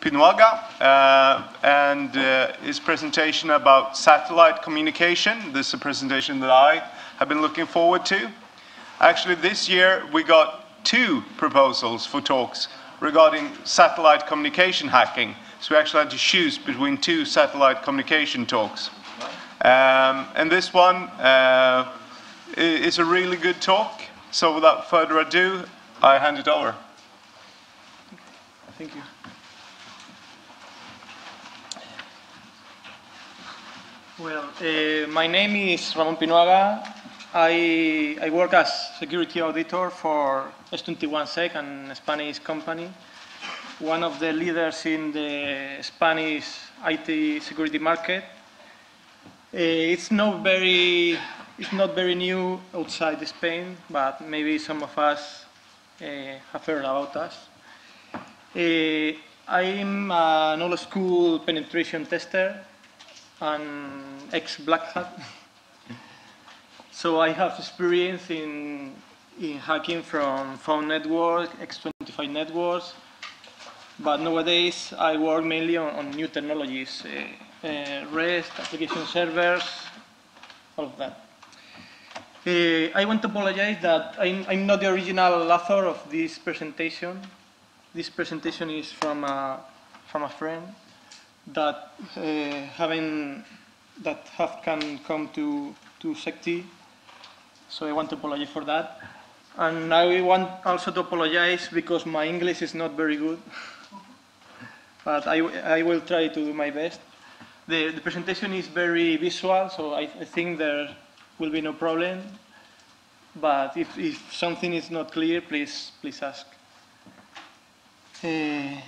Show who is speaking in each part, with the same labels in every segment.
Speaker 1: Pinuaga and his presentation about satellite communication. This is a presentation that I have been looking forward to. Actually, this year we got 2 proposals for talks regarding satellite communication hacking. So we actually had to choose between 2 satellite communication talks. And this one is a really good talk. So without further ado, I hand it over.
Speaker 2: Thank you. Well, my name is Ramón Pinuaga. I work as security auditor for S21Sec, a Spanish company, one of the leaders in the Spanish IT security market. It's not very new outside Spain, but maybe some of us have heard about us. I'm an old school penetration tester and ex-Black Hat. So I have experience in hacking from phone networks, X25 networks, but nowadays I work mainly on new technologies, REST, application servers, all of that. I want to apologize that I'm not the original author of this presentation. This presentation is from a friend that can come to SecT. So I want to apologize for that. And I want also to apologize because my English is not very good. But I will try to do my best. The presentation is very visual, so I think there will be no problem. But if something is not clear, please ask. The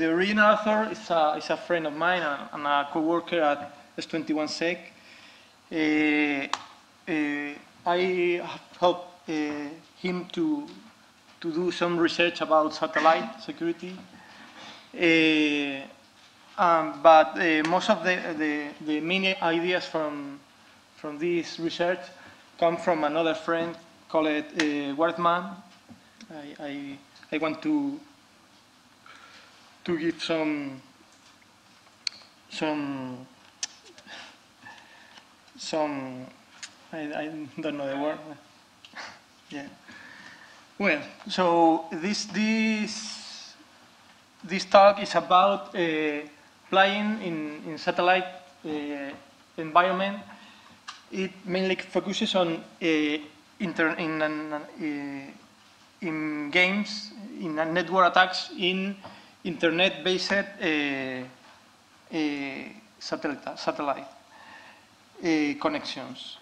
Speaker 2: original author is a friend of mine and a co-worker at S21Sec. I have helped him to do some research about satellite security. But most of the main ideas from this research come from another friend called Wartman. I want to give some I don't know the word. Yeah. Well, so this talk is about flying in satellite environment. It mainly focuses on in games, in network attacks, in internet-based satellite connections.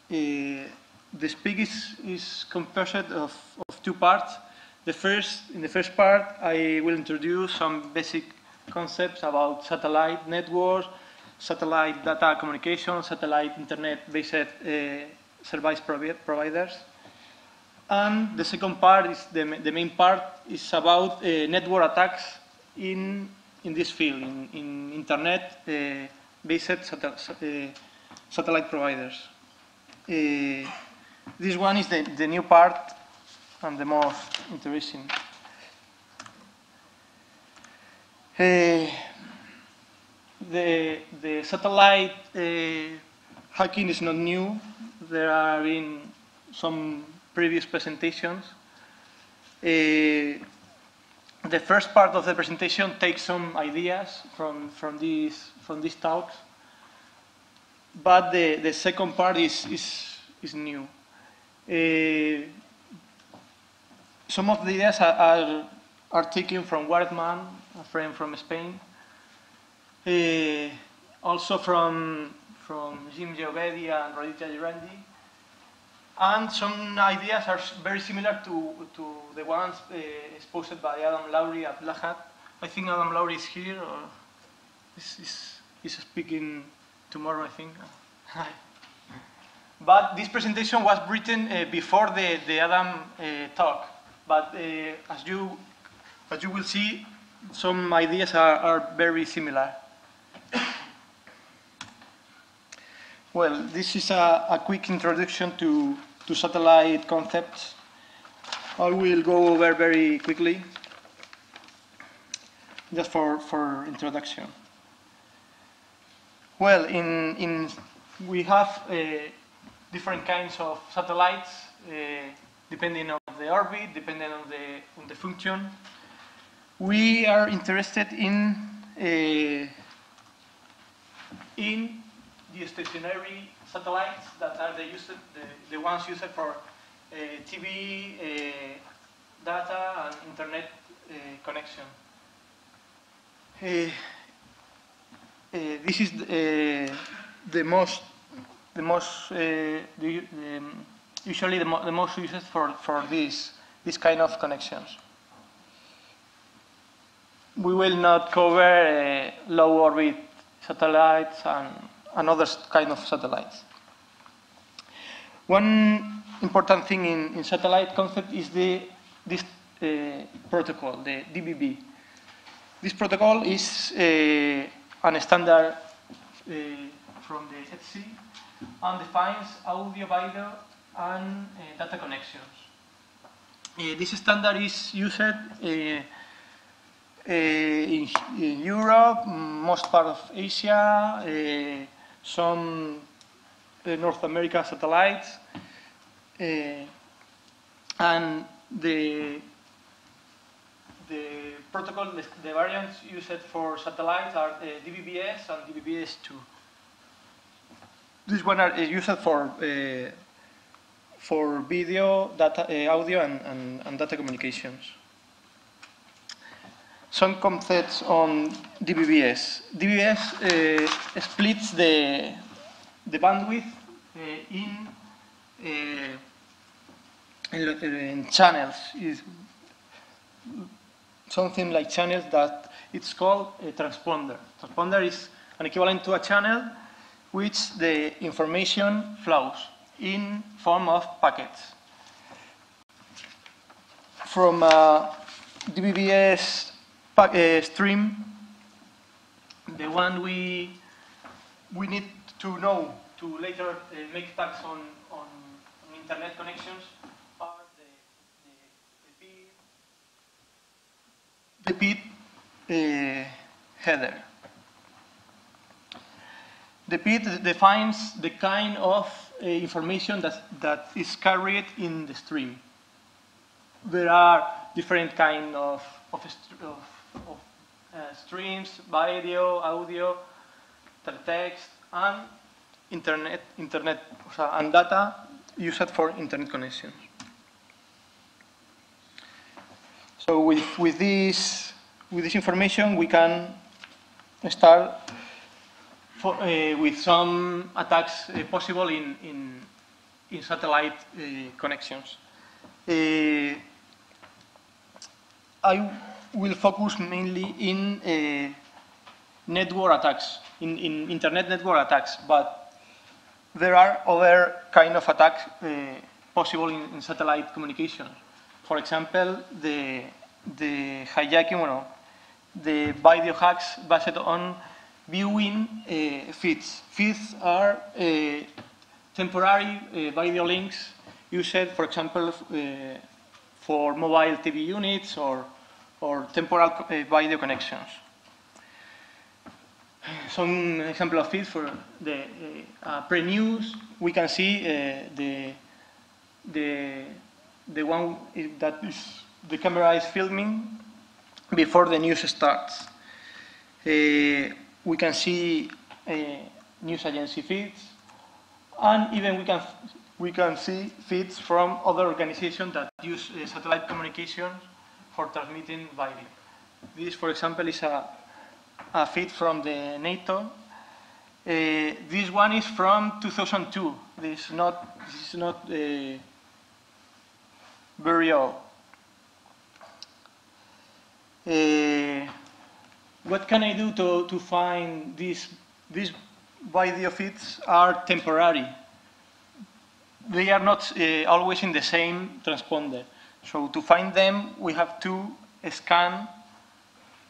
Speaker 2: The speak is composed of 2 parts. In the first part, I will introduce some basic concepts about satellite networks, satellite data communication, satellite internet-based service providers. And the second part is the main part is about network attacks in this field, in internet-based satellite providers. This one is the new part and the most interesting. The satellite hacking is not new. There have been some previous presentations. The first part of the presentation takes some ideas from these talks, but the second part is new. Some of the ideas are taken from Wartman, a friend from Spain. Also from Jim Giovedi and Raditya Jirandi. And some ideas are very similar to the ones exposed by Adam Lowry at Black Hat. I think Adam Lowry is here, or is speaking tomorrow, I think. But this presentation was written before the Adam talk. But as you will see, some ideas are very similar. Well, this is a quick introduction to satellite concepts. I will go over very quickly. just for introduction. Well, we have different kinds of satellites depending on the orbit, depending on the function. We are interested in geostationary satellites that are the ones used for TV, data, and internet connection. This is usually the most used for this kind of connections. We will not cover low orbit satellites and other kind of satellites. One important thing in satellite concept is this protocol, the DBB. This protocol is a standard from the HC and defines audio, video, and data connections. This standard is used in Europe, most part of Asia, some North America satellites, and the protocol, the variants used for satellites are DBBS and DBBS2. This one is used for video, data, audio, and data communications. Some concepts on DBBS. DBBS splits the bandwidth in channels. Is something like channels that it's called a transponder. Transponder is an equivalent to a channel which the information flows in form of packets. From DBBS stream, the one we need to know to later make tags on internet connections are the bit header. The bit defines the kind of information that is carried in the stream. There are different kinds of streams, video, audio, text, and internet and data used for internet connections. So with this information, we can start with some attacks possible in satellite connections. I will focus mainly in network attacks, in internet network attacks, but there are other kind of attacks possible in satellite communication. For example, the hijacking, the video hacks based on viewing feeds. Feeds are temporary video links used, for example, for mobile TV units or temporal video connections. Some example of feeds for the pre-news, we can see the one that is the camera is filming before the news starts. We can see news agency feeds, and even we can see feeds from other organizations that use satellite communications for transmitting video. This, for example, is a feed from the NATO. This one is from 2002. This is not very old. What can I do to find these video feeds are temporary. They are not always in the same transponder. So to find them, we have to scan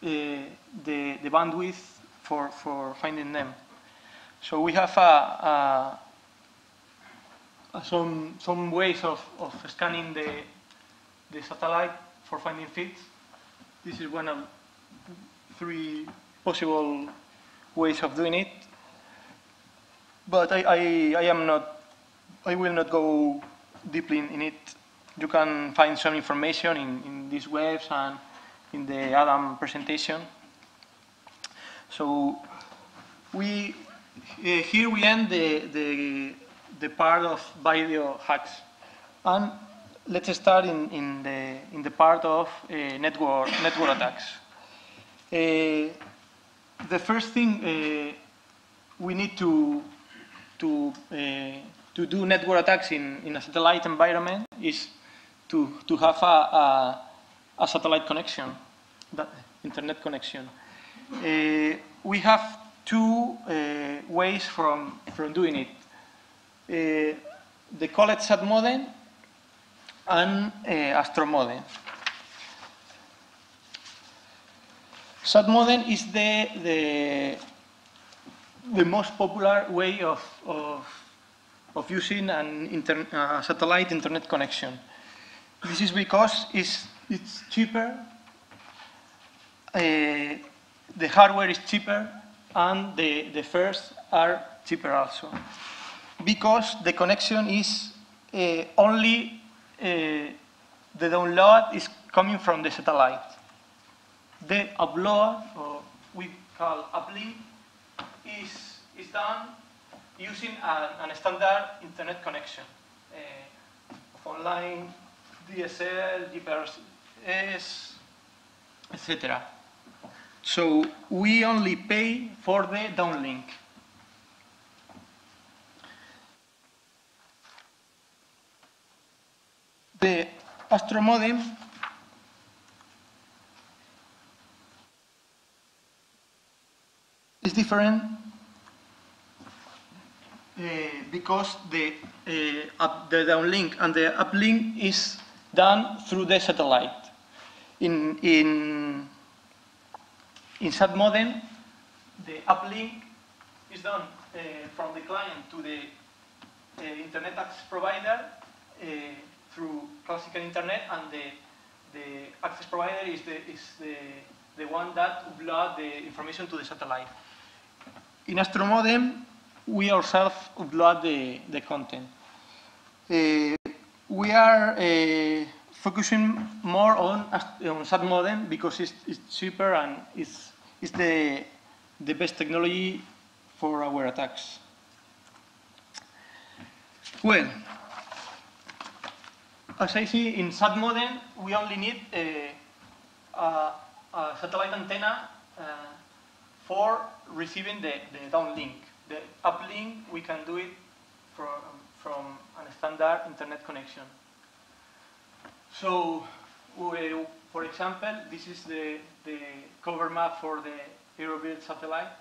Speaker 2: the bandwidth for finding them. So we have some ways of scanning the satellite for finding feeds. This is one three possible ways of doing it. But I will not go deeply in it. You can find some information in these webs and in the Adam presentation. So here we end the part of video hacks, and let's start in the part of network attacks. The first thing we need to do network attacks in a satellite environment is to have a satellite connection, that internet connection. We have two ways from doing it. The called SAT modem and Astro modem. SAT modem is the most popular way of using a satellite internet connection. This is because it's cheaper, the hardware is cheaper, and the fares are cheaper also. Because the connection is only the download is coming from the satellite. The upload, or we call uplink, is done using a standard internet connection of online, DSL, GPRS, etc. So we only pay for the downlink. The Astro modem is different because the downlink and the uplink is done through the satellite. In SAT modem, the uplink is done from the client to the internet access provider through classical internet, and the access provider is the one that uploads the information to the satellite. In Astro modem, we ourselves upload the content. We are focusing more on SAT modem because it's cheaper and it's the best technology for our attacks. Well, as I see, in SAT modem, we only need a satellite antenna for receiving the downlink. The uplink, we can do it from a standard internet connection. So, for example, this is the cover map for the Eurobird satellite.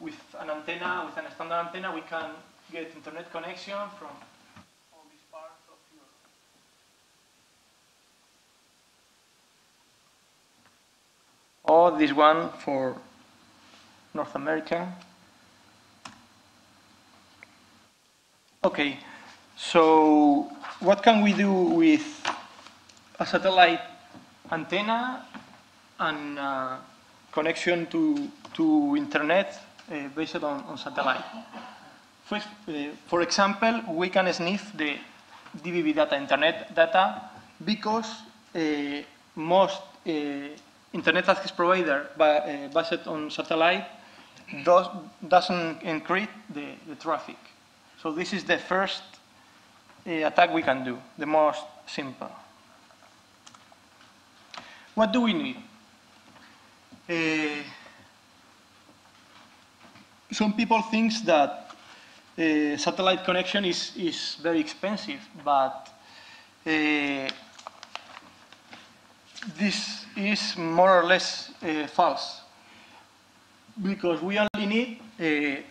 Speaker 2: With an antenna, with a standard antenna, we can get internet connection from all these parts of Europe. Or this one for North America. Okay, so what can we do with a satellite antenna and connection to internet based on satellite? First, for example, we can sniff the DVB data, internet data, because most internet access provider based on satellite doesn't encrypt the traffic. So this is the first attack we can do, the most simple. What do we need? Some people think that satellite connection is very expensive, but this is more or less false, because we only need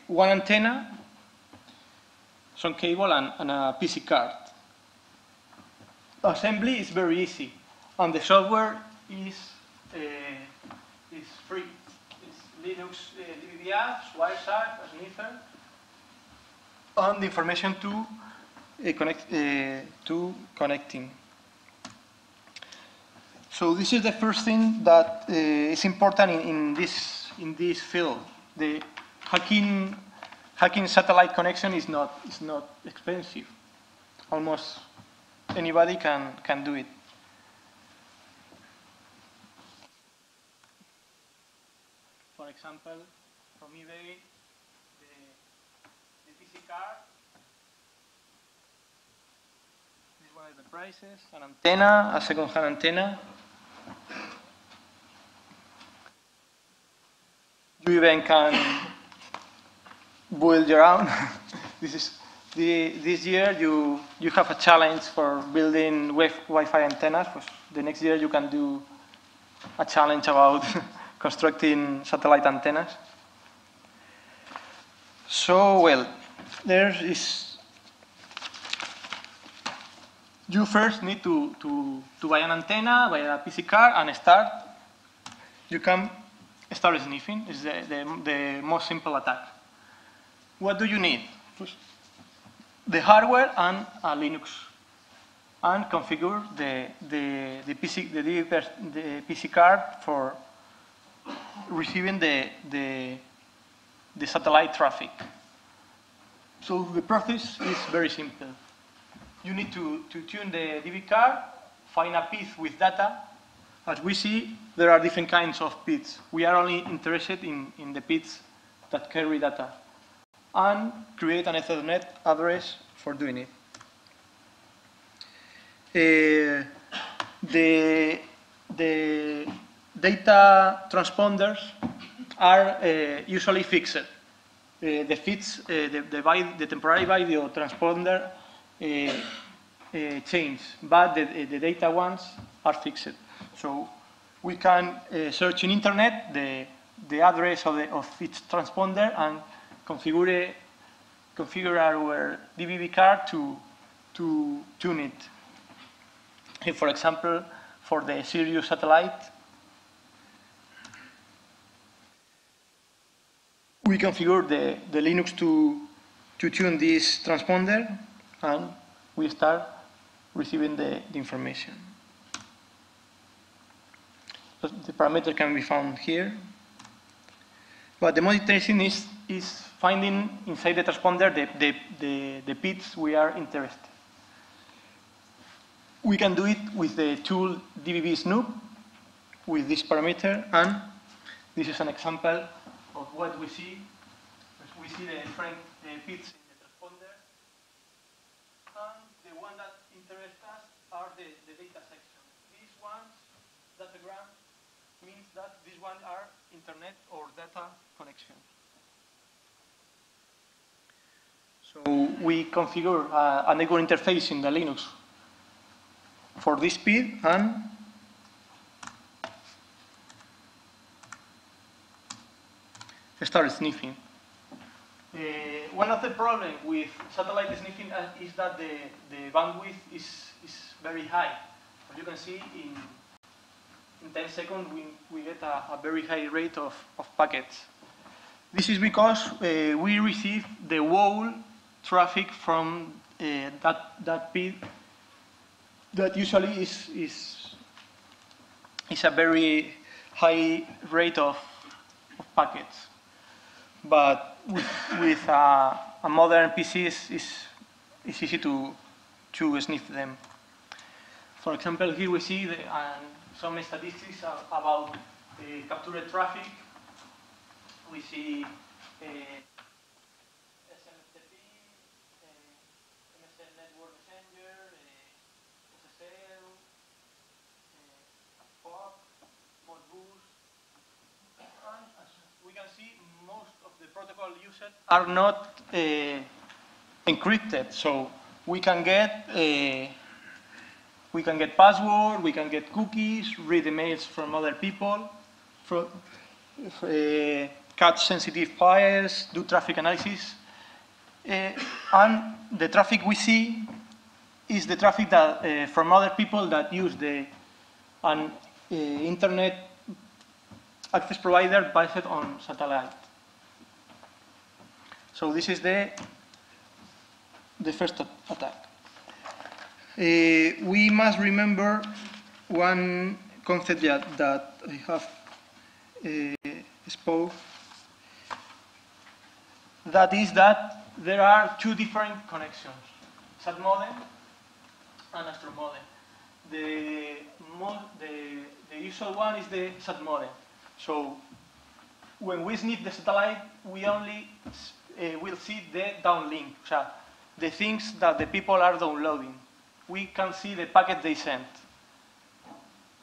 Speaker 2: one antenna, some cable, and a PC card. Assembly is very easy, and the software is free. It's Linux DVD apps, Wireshark, Sniffer, and the information to connecting. So this is the first thing that is important in this field. The hacking satellite connection is not expensive. Almost anybody can do it. For example, from eBay, the PC card. This one is the prices. An antenna, a second-hand antenna. You even can build your own. This year you have a challenge for building Wi-Fi antennas. The next year you can do a challenge about constructing satellite antennas. So, well, you first need to buy an antenna, buy a PC card, and start. You can start sniffing. It's the most simple attack. What do you need? First, the hardware and a Linux, and configure the PC card for receiving the satellite traffic. So the process is very simple. You need to tune the DB card, find a piece with data. As we see, there are different kinds of bits. We are only interested in the bits that carry data, and create an Ethernet address for doing it. The data transponders are usually fixed. The temporary video transponder change, but the data ones are fixed. So we can search in internet the address of each transponder and configure our DVB card to tune it. If, for example, for the Sirius satellite, we configure the Linux to tune this transponder, and we start receiving the information. The parameter can be found here. But the most interesting is finding inside the transponder the bits we are interested. We can do it with the tool DVB Snoop with this parameter, and this is an example of what we see. We see the different bits in the transponder, and the one that interests us are the data section. These ones, datagram, means that these ones are internet or data connection. So we configure a network interface in the Linux for this speed, and start sniffing. One of the problems with satellite sniffing is that the bandwidth is very high. As you can see, in 10 seconds we get a very high rate of packets. This is because we receive the whole traffic from that bit that usually is a very high rate of packets. But with a modern PC, it's easy to sniff them. For example, here we see some statistics about the captured traffic. We see SMTP, MSN Network Messenger, SSL, POP, Modbus, and as we can see, most of the protocol used are not encrypted. So we can get password, we can get cookies, read emails from other people, catch sensitive files, do traffic analysis, and the traffic we see is the traffic that from other people that use an internet access provider based on satellite. So this is the first attack. We must remember one concept that I have spoke. That is that there are two different connections, SAT modem and Astro modem. The usual one is the SAT modem. So when we sniff the satellite, we only will see the downlink, so the things that the people are downloading. We can see the packet they sent.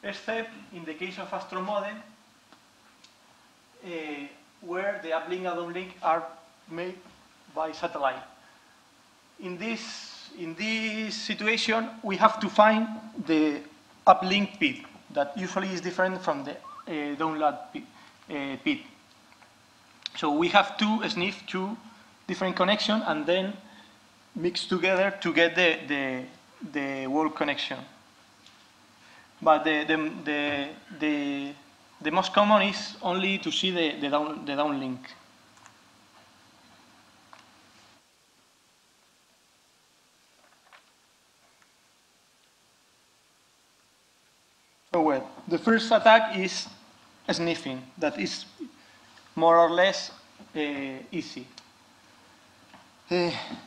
Speaker 2: Except in the case of Astro modem, where the uplink and downlink are made by satellite. In this situation, we have to find the uplink PID that usually is different from the download PID. So we have to sniff two different connections and then mix together to get the whole connection. But the most common is only to see the downlink. So well, the first attack is sniffing. That is more or less easy.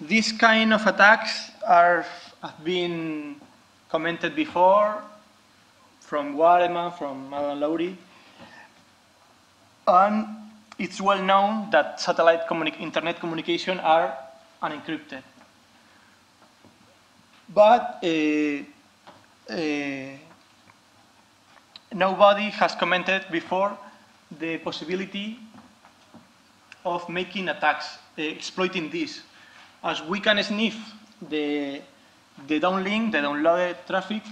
Speaker 2: These kind of attacks have been commented before from Waterman, from Adam Lowry, and it's well known that satellite internet communication are unencrypted. But nobody has commented before the possibility of making attacks, exploiting this. As we can sniff the downlink, the downloaded traffic,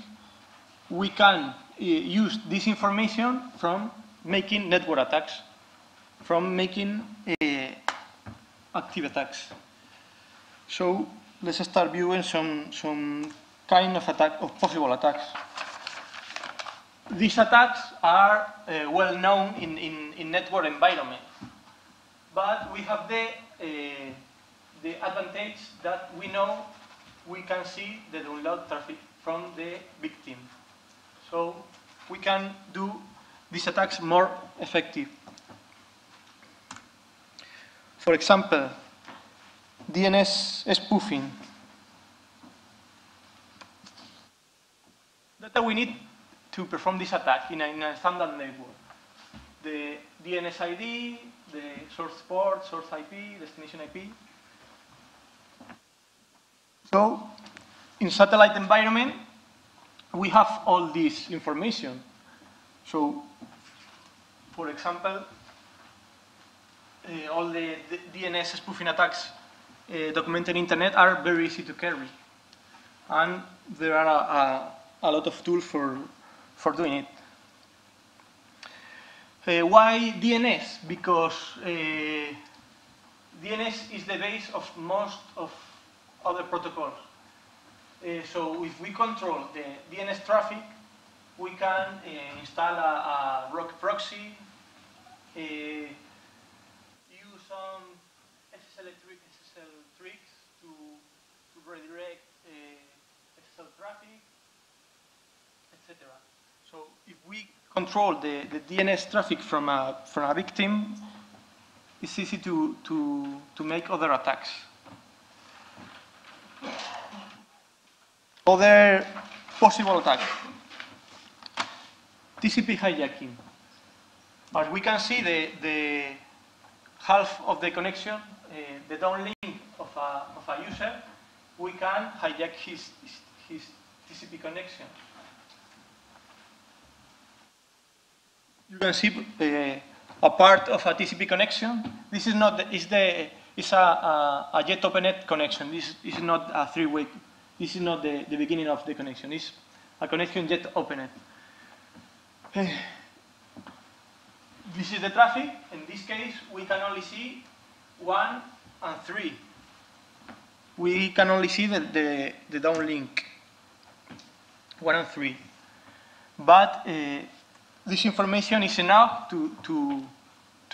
Speaker 2: we can use this information from making network attacks, from making active attacks. So let's start viewing some kind of possible attacks. These attacks are well known in network environment, but we have the advantage that we know we can see the download traffic from the victim. So we can do these attacks more effective. For example, DNS spoofing. Data we need to perform this attack in a standard network. The DNS ID, the source port, source IP, destination IP. So, in satellite environment, we have all this information. So, for example, all the DNS spoofing attacks documented in internet are very easy to carry. And there are a lot of tools for doing it. Why DNS? Because DNS is the base of most of other protocols. So if we control the DNS traffic, we can install a rock proxy, use some SSL tricks to redirect SSL traffic, etc. So if we control the DNS traffic from a victim, it's easy to make other attacks. Other possible attack, TCP hijacking. As we can see, the half of the connection, the downlink of a user, we can hijack his TCP connection. You can see a part of a TCP connection. This is not it's a jet openet connection. This is not a three-way. This is not the beginning of the connection. It's a connection jet openet. This is the traffic. In this case, we can only see 1 and 3. We can only see the downlink, 1 and 3. But this information is enough to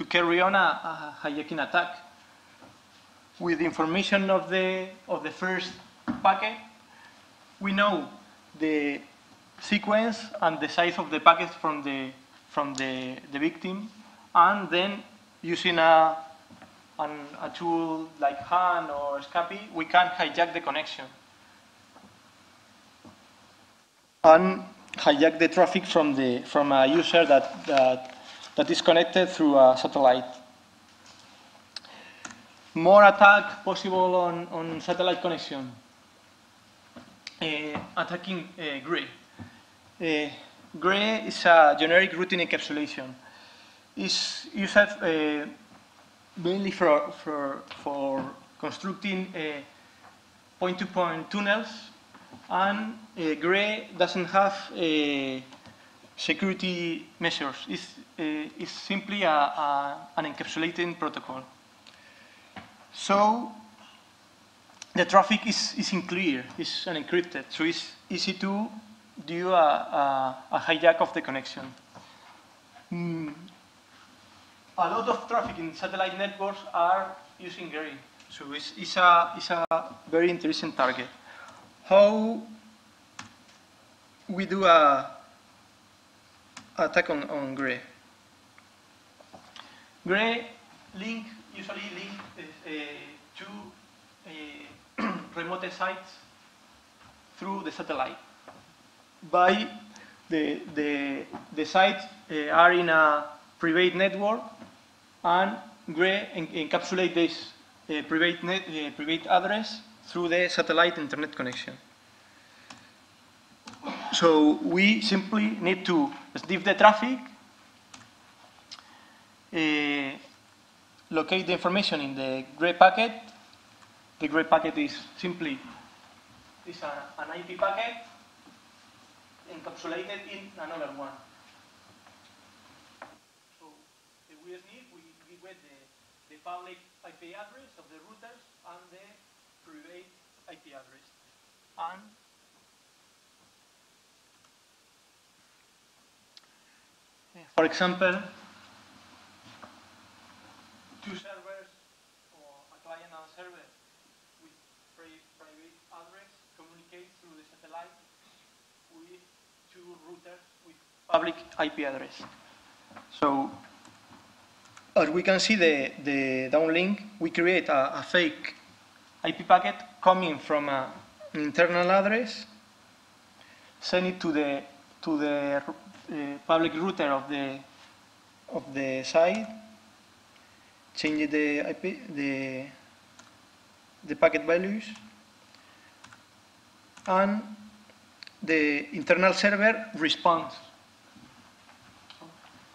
Speaker 2: carry on a hijacking attack. With the information of the first packet, we know the sequence and the size of the packet from the victim, and then using a tool like Han or Scapy, we can hijack the connection and hijack the traffic from a user that is connected through a satellite. More attack possible on satellite connection. Attacking gray. Gray is a generic routing encapsulation. It's used mainly for constructing point-to-point tunnels, and gray doesn't have security measures. It's simply an encapsulating protocol. So the traffic is unclear, it's unencrypted, so it's easy to do a hijack of the connection. A lot of traffic in satellite networks are using gray, so it's a very interesting target. How we do a attack on gray? Gray usually link to remote sites through the satellite. By the sites are in a private network, and gray encapsulate this private address through the satellite internet connection. So we simply need to sniff the traffic, locate the information in the gray packet. The gray packet is simply an IP packet encapsulated in another one. So if we sniff, we get the public IP address of the routers and the private IP address. And for example, two servers, or a client and a server with private address, communicate through the satellite with two routers with public IP address. So as we can see the downlink, we create a fake IP packet coming from an internal address, send it to the public router of the site, change the IP, the packet values, and the internal server responds.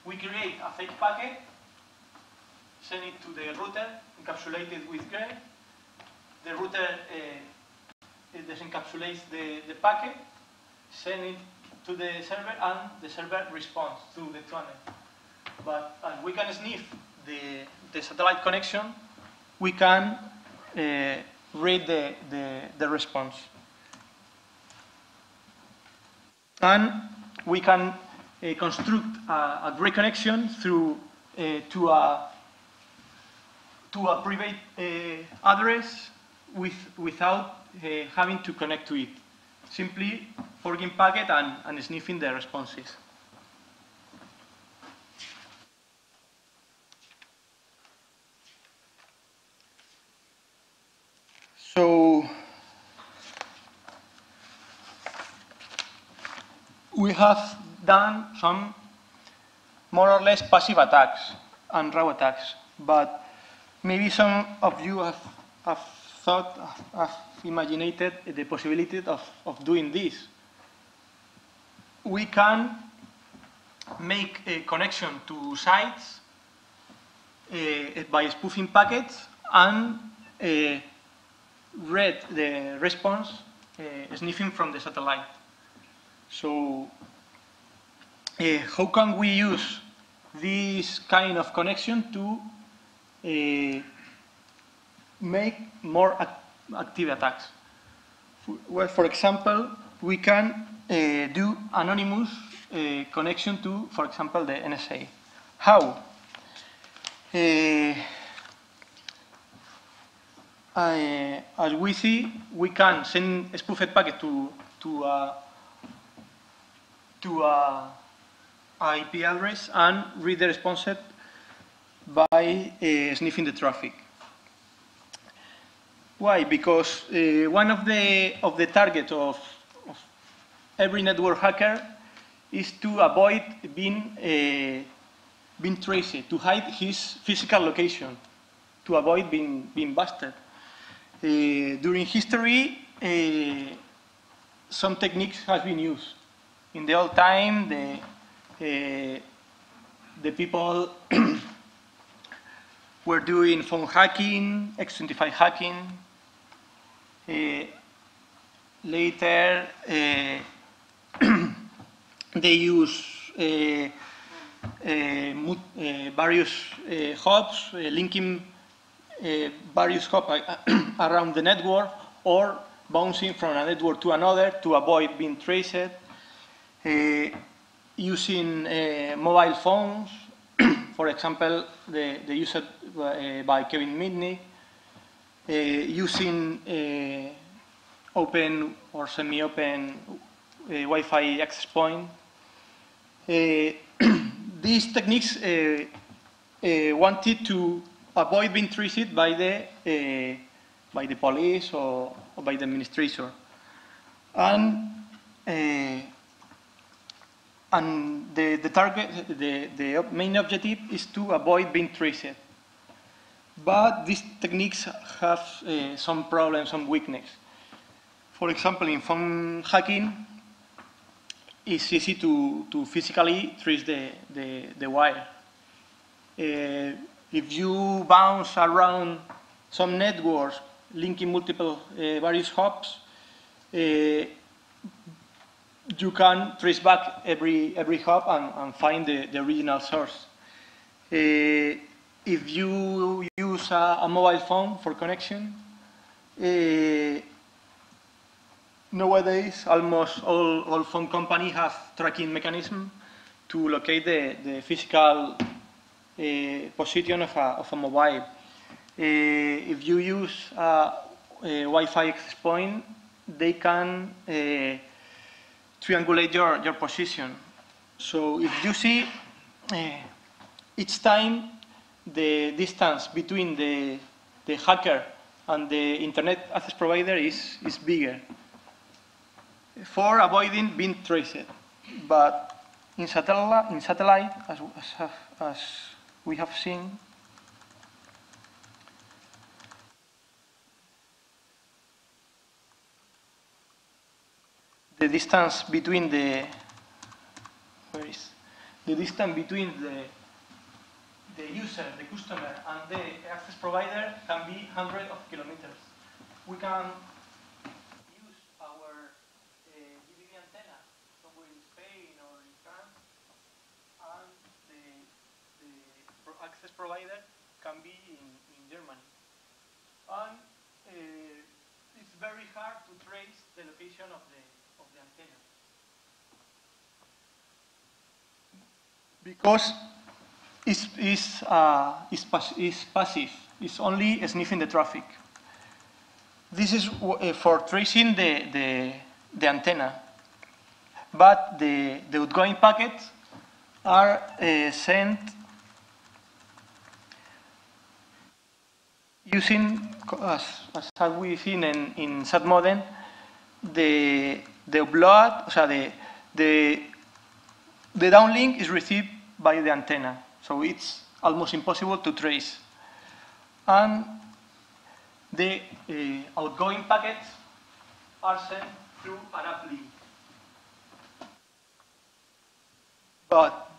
Speaker 2: We create a fake packet, send it to the router, encapsulated with gray. The router disencapsulates the packet, send it to the server, and the server responds to the tunnel. But as we can sniff the satellite connection, we can read the response. And we can construct a gray connection through to a private address without having to connect to it. Simply forking packet and sniffing the responses. So we have done some more or less passive attacks and raw attacks, but maybe some of you have imagined the possibility of doing this. We can make a connection to sites by spoofing packets and read the response sniffing from the satellite. So how can we use this kind of connection to make more active attacks? Well, for example, we can do anonymous connection to, for example, the NSA. How? As we see, we can send a spoofed packet to to a IP address and read the response set by sniffing the traffic. Why? Because one of the targets of every network hacker is to avoid being traced, to hide his physical location, to avoid being busted. During history, some techniques have been used. In the old time, the people were doing phone hacking, X25 hacking. Later, they use various hubs, linking various hubs around the network, or bouncing from a network to another to avoid being traced. Using mobile phones, for example, the used by Kevin Mitnick, using open or semi-open Wi-Fi access point. These techniques wanted to avoid being traced by the police or by the administrator, and the target, the main objective is to avoid being traced. But these techniques have some problems, some weakness. For example, in phone hacking, it's easy to physically trace the wire. If you bounce around some networks linking multiple various hubs, you can trace back every hub and find the original source. If you use a mobile phone for connection, nowadays almost all phone companies have tracking mechanism to locate the physical position of a mobile. If you use a Wi-Fi access point, they can triangulate your position. So if you see, each time the distance between the hacker and the internet access provider is bigger, for avoiding being traced. But in satellite, as we have seen, the distance between the user, the customer, and the access provider can be hundreds of kilometers. We can use our DVD antenna somewhere in Spain or in France, and the access provider can be in Germany. And it's very hard to trace the location of the antenna, because it's passive. It's only sniffing the traffic. This is for tracing the antenna, but the outgoing packets are sent using, as we've seen in SAT modem, the upload, so the downlink is received by the antenna, so it's almost impossible to trace. And the outgoing packets are sent through an uplink. But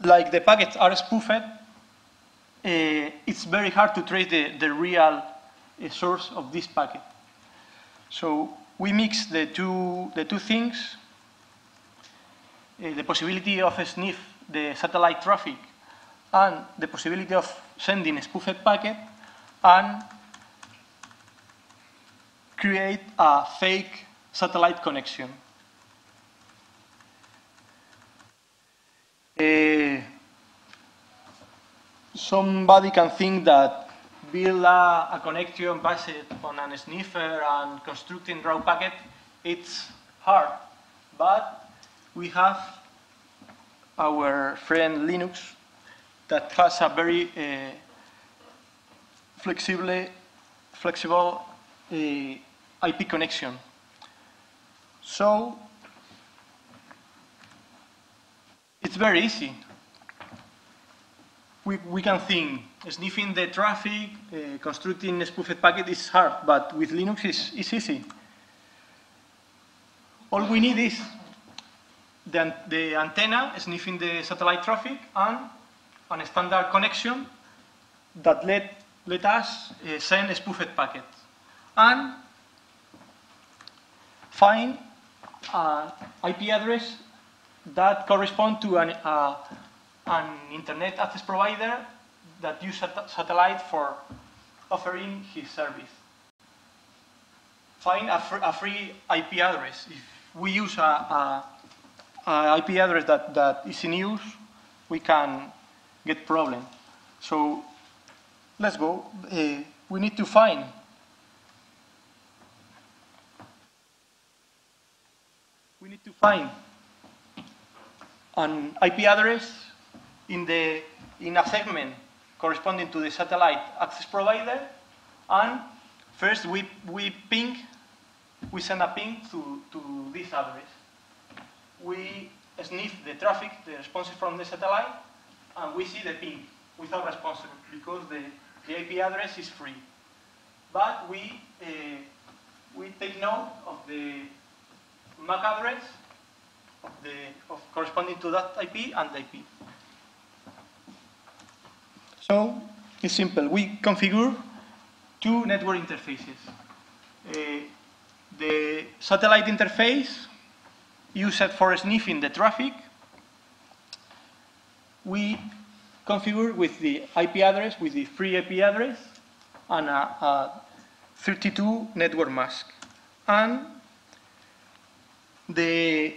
Speaker 2: like the packets are spoofed, it's very hard to trace the real source of this packet. So we mix the two things, the possibility of sniff the satellite traffic and the possibility of sending a spoofed packet, and create a fake satellite connection. Somebody can think that build a connection based on a sniffer and constructing raw packet, it's hard. But we have our friend Linux that has a very flexible IP connection. So it's very easy. We can think sniffing the traffic, constructing a spoofed packet is hard, but with Linux it's easy. All we need is the antenna sniffing the satellite traffic and a standard connection that let us send spoofed packets and find an IP address that corresponds to an internet access provider that uses satellite for offering his service. Find a free IP address. If we use a IP address that is in use, we can get problem. So let's go. We need to find an IP address in a segment corresponding to the satellite access provider, and first we send a ping to this address. We sniff the traffic, the responses from the satellite, and we see the ping without response because the IP address is free. But we take note of the MAC address of corresponding to that IP and the IP. So it's simple. We configure two network interfaces. The satellite interface used for sniffing the traffic, we configure with the IP address, with the free IP address, and a 32 network mask. And the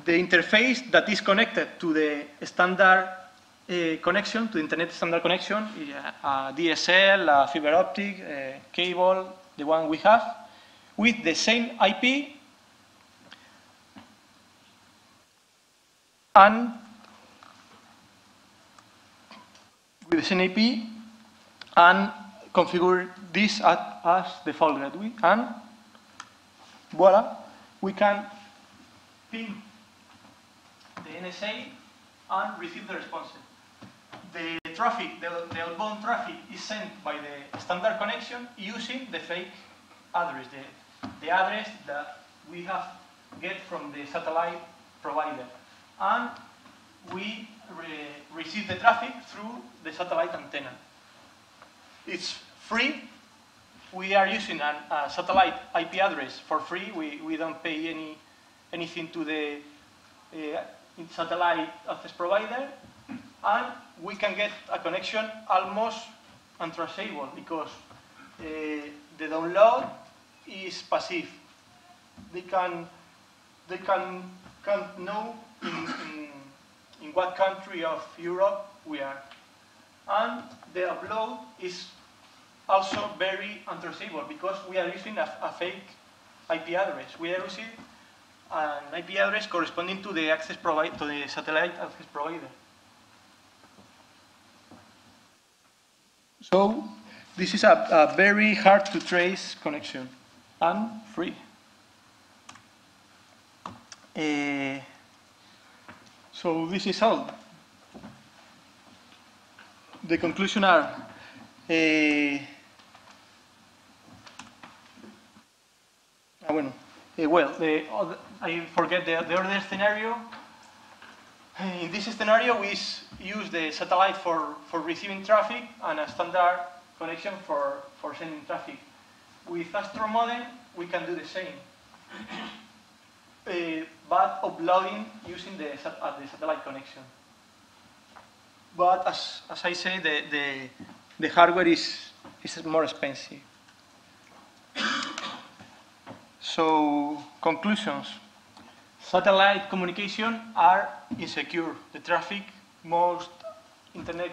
Speaker 2: interface that is connected to the standard connection, to the internet standard connection, a DSL, a fiber optic, cable, the one we have, with the same IP and with the same IP and configure this as default gateway, and voila, we can ping the NSA and receive the responses. The traffic, the outbound traffic is sent by the standard connection using the fake address, the address that we have get from the satellite provider. And we receive the traffic through the satellite antenna. It's free. We are using a satellite IP address for free. We don't pay anything to the satellite access provider. And we can get a connection almost untraceable because the download is passive. They can't know in what country of Europe we are. And the upload is also very untraceable because we are using a fake IP address. We are using an IP address corresponding to the to the satellite access provider. So this is a very hard to trace connection and free. So this is all. The conclusion are I forget the other scenario. In this scenario, we use the satellite for receiving traffic and a standard connection for sending traffic. With Astro modem, we can do the same, but uploading using the satellite connection. But as I say, the hardware is more expensive. So, conclusions. Satellite communication are insecure. The traffic, most internet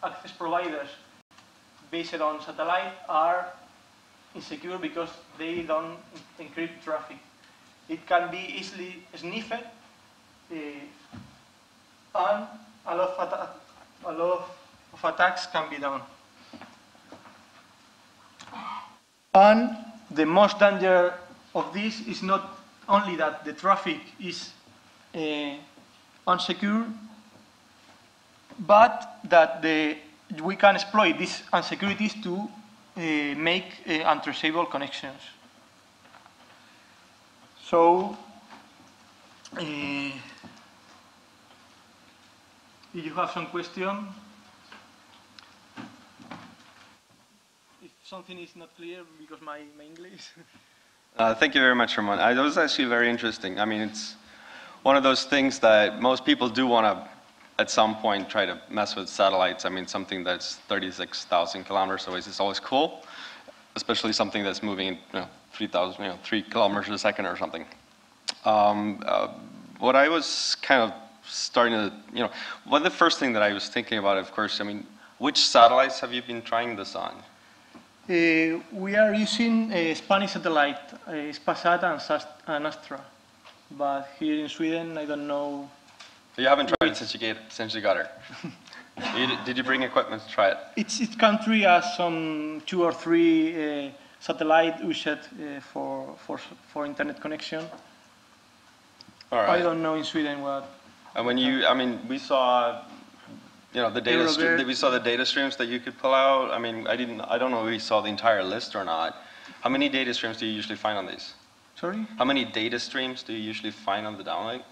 Speaker 2: access providers based on satellite are insecure because they don't encrypt traffic. It can be easily sniffed and a lot of attacks can be done. And the most danger of this is not only that the traffic is unsecure, but that we can exploit these insecurities to make untraceable connections. So, if you have some question, if something is not clear because my English.
Speaker 3: Thank you very much, Ramón. That was actually very interesting. I mean, it's one of those things that most people do want to, at some point, try to mess with satellites. I mean, something that's 36,000 kilometers away is always cool, especially something that's moving, 3 kilometers a second or something. What I was kind of starting to, one of the first thing that I was thinking about, of course, I mean, which satellites have you been trying this on?
Speaker 2: We are using a Spanish satellite, Spasat and Astra. But here in Sweden, I don't know.
Speaker 3: So you haven't tried it since you got her? Did you bring equipment to try it?
Speaker 2: Each country has some 2 or 3 satellite used for internet connection.
Speaker 3: All right.
Speaker 2: I don't know in Sweden what.
Speaker 3: And when we saw, the data we saw the data streams that you could pull out. I mean, I don't know if we saw the entire list or not. How many data streams do you usually find on these?
Speaker 2: Sorry?
Speaker 3: How many data streams do you usually find on the downlink?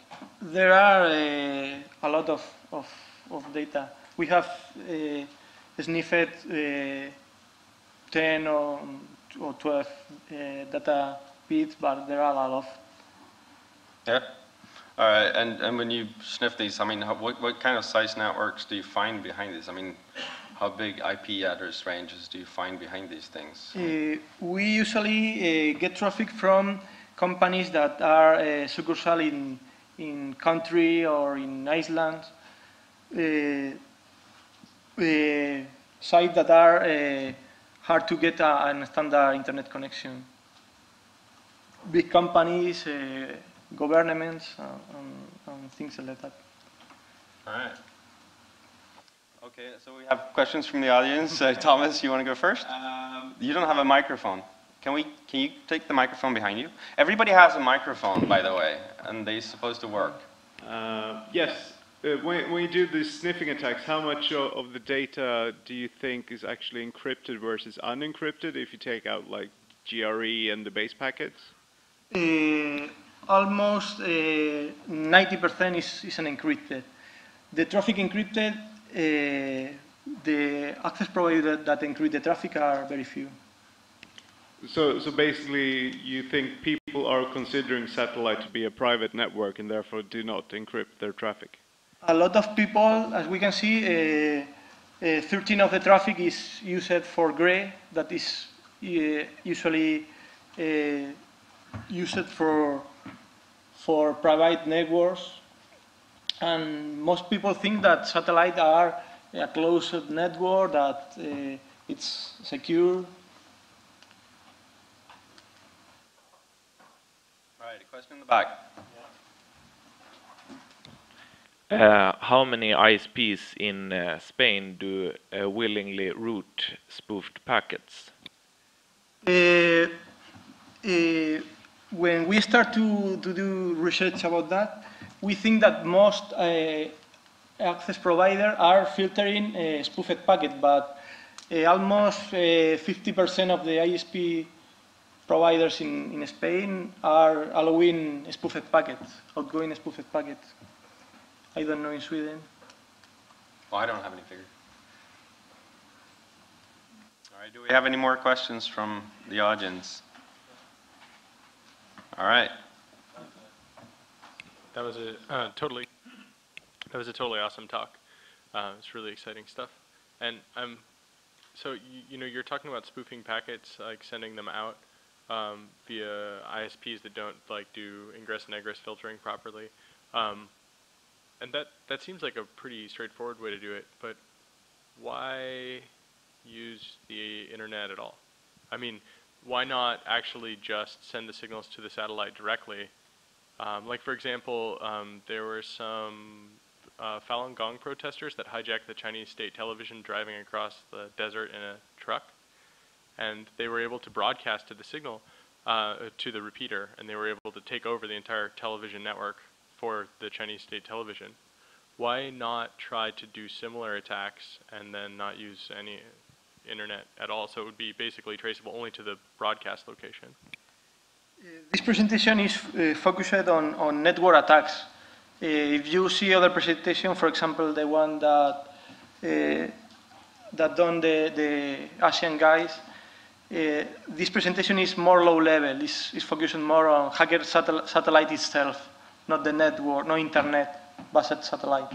Speaker 2: There are a lot of data. We have sniffed 10 or 12 data bits, but there are a lot of.
Speaker 3: Yeah. All right. And when you sniff these, I mean, what kind of size networks do you find behind these? I mean, how big IP address ranges do you find behind these things?
Speaker 2: We usually get traffic from companies that are succursal in country or in Iceland, sites that are hard to get a standard internet connection. Big companies, governments, and things like that.
Speaker 3: All right. Okay, so we have questions from the audience. Thomas, you want to go first? You don't have a microphone. Can you take the microphone behind you? Everybody has a microphone, by the way, and they're supposed to work.
Speaker 1: Yes. When you do these sniffing attacks, how much of the data do you think is actually encrypted versus unencrypted if you take out like GRE and the base packets?
Speaker 2: Almost 90% is unencrypted. The traffic encrypted, the access providers that encrypt the traffic are very few.
Speaker 1: So basically, you think people are considering satellite to be a private network and therefore do not encrypt their traffic?
Speaker 2: A lot of people, as we can see, 13 of the traffic is used for gray, that is usually used for private networks. And most people think that satellites are a closed network, that it's secure.
Speaker 3: All right, a question in the back.
Speaker 4: How many ISPs in Spain do willingly route spoofed packets?
Speaker 2: When we start to do research about that, we think that most access providers are filtering spoofed packets, but almost 50% of the ISP providers in Spain are allowing spoofed packets, outgoing spoofed packets. I don't know in Sweden.
Speaker 3: Well, I don't have any figure. All right, do we have any more questions from the audience? All right.
Speaker 5: That was a totally awesome talk. It's really exciting stuff. And so you're talking about spoofing packets, like sending them out via ISPs that don't like do ingress and egress filtering properly. And that seems like a pretty straightforward way to do it, but why use the internet at all? I mean, why not actually just send the signals to the satellite directly Like for example, there were some Falun Gong protesters that hijacked the Chinese state television driving across the desert in a truck, and they were able to broadcast to the signal, to the repeater, and they were able to take over the entire television network for the Chinese state television. Why not try to do similar attacks and then not use any internet at all? So it would be basically traceable only to the broadcast location.
Speaker 2: This presentation is focused on network attacks. If you see other presentation, for example, the one that done the Asian guys, this presentation is more low level. It's focusing more on hacker satellite itself, not the network, no internet-based satellite.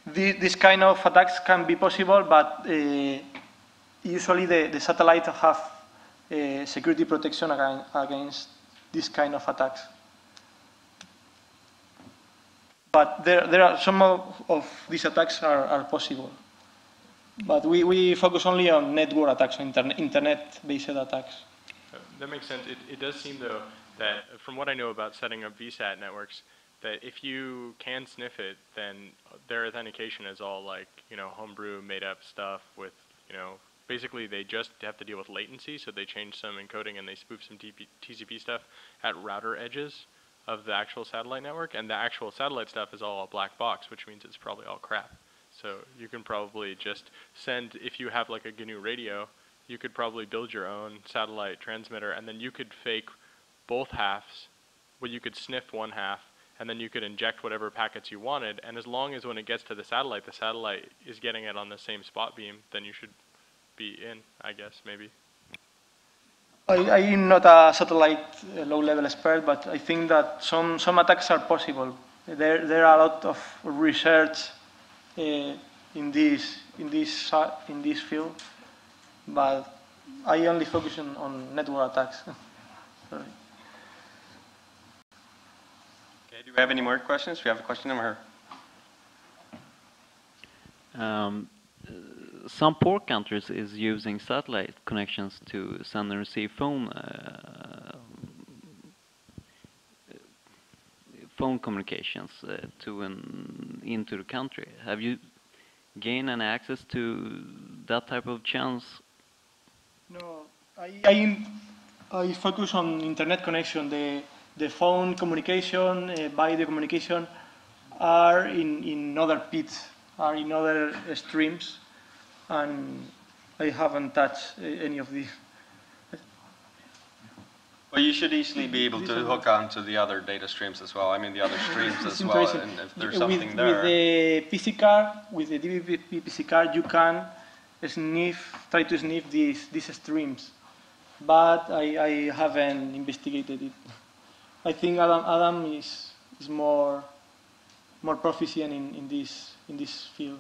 Speaker 2: This kind of attacks can be possible, but usually the satellite have security protection against this kind of attacks. But there are some of these attacks are possible. But we focus only on network attacks, internet-based attacks.
Speaker 5: That makes sense. It does seem, though, that from what I know about setting up VSAT networks, that if you can sniff it, then their authentication is all like, homebrew, made-up stuff with, basically they just have to deal with latency, so they change some encoding and they spoof some TCP stuff at router edges of the actual satellite network, and the actual satellite stuff is all a black box, which means it's probably all crap. So you can probably just send, if you have like a GNU radio, you could probably build your own satellite transmitter, and then you could fake both halves, where you could sniff one half, and then you could inject whatever packets you wanted, and as long as when it gets to the satellite is getting it on the same spot beam, then you should be in, I guess, maybe.
Speaker 2: I'm not a satellite low-level expert, but I think that some attacks are possible. There are a lot of research in this field, but I only focus on network attacks. Sorry.
Speaker 3: Okay, do we have any more questions? We have a question over here.
Speaker 6: Some poor countries is using satellite connections to send and receive phone communications into the country. Have you gained any access to that type of channels?
Speaker 2: No, I focus on internet connection. The phone communication, video communication, are in other pits, are in other streams, and I haven't touched any of these.
Speaker 3: Well, you should easily be able to hook on to the other data streams as well. I mean, the other streams as well, and if there's something there.
Speaker 2: With the PC card, with the DVB PC card, you can try to sniff these streams, but I haven't investigated it. I think Adam is more proficient in this field.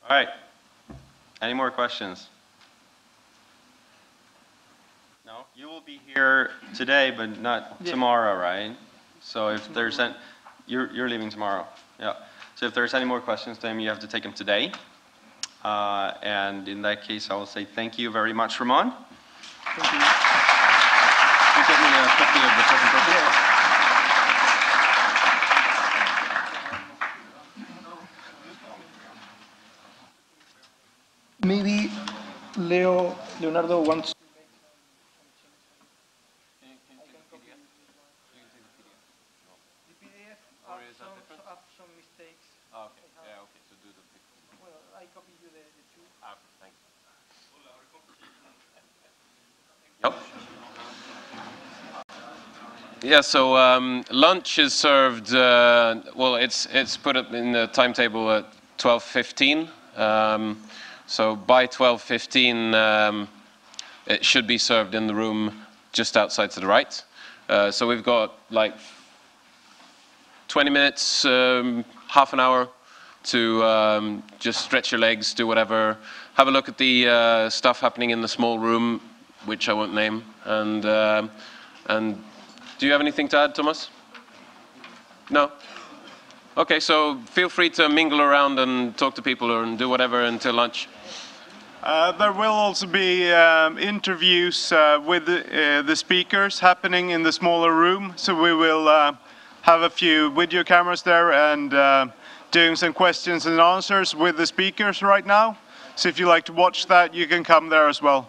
Speaker 3: All right. Any more questions? No? You will be here today, but not tomorrow, right? So if there's you're leaving tomorrow. Yeah. So if there's any more questions to him, you have to take them today. And in that case, I will say thank you very much, Ramón.
Speaker 2: Thank you.
Speaker 3: Can you get me a copy of the presentation?
Speaker 2: Yeah. Maybe Leonardo wants. The PDF have some mistakes.
Speaker 3: Okay. Yeah. Okay. So do the picture.
Speaker 2: Well, I copy you the two.
Speaker 3: Thank you. Yep. Yeah, so lunch is served, well, it's put up in the timetable at 12:15. So by 12:15, it should be served in the room just outside to the right. So we've got like 20 minutes, half an hour to just stretch your legs, do whatever, have a look at the stuff happening in the small room, which I won't name, and do you have anything to add, Thomas? No? Okay, so feel free to mingle around and talk to people and do whatever until lunch.
Speaker 1: There will also be interviews with the speakers happening in the smaller room. So we will have a few video cameras there and doing some questions and answers with the speakers right now. So if you like to watch that, you can come there as well.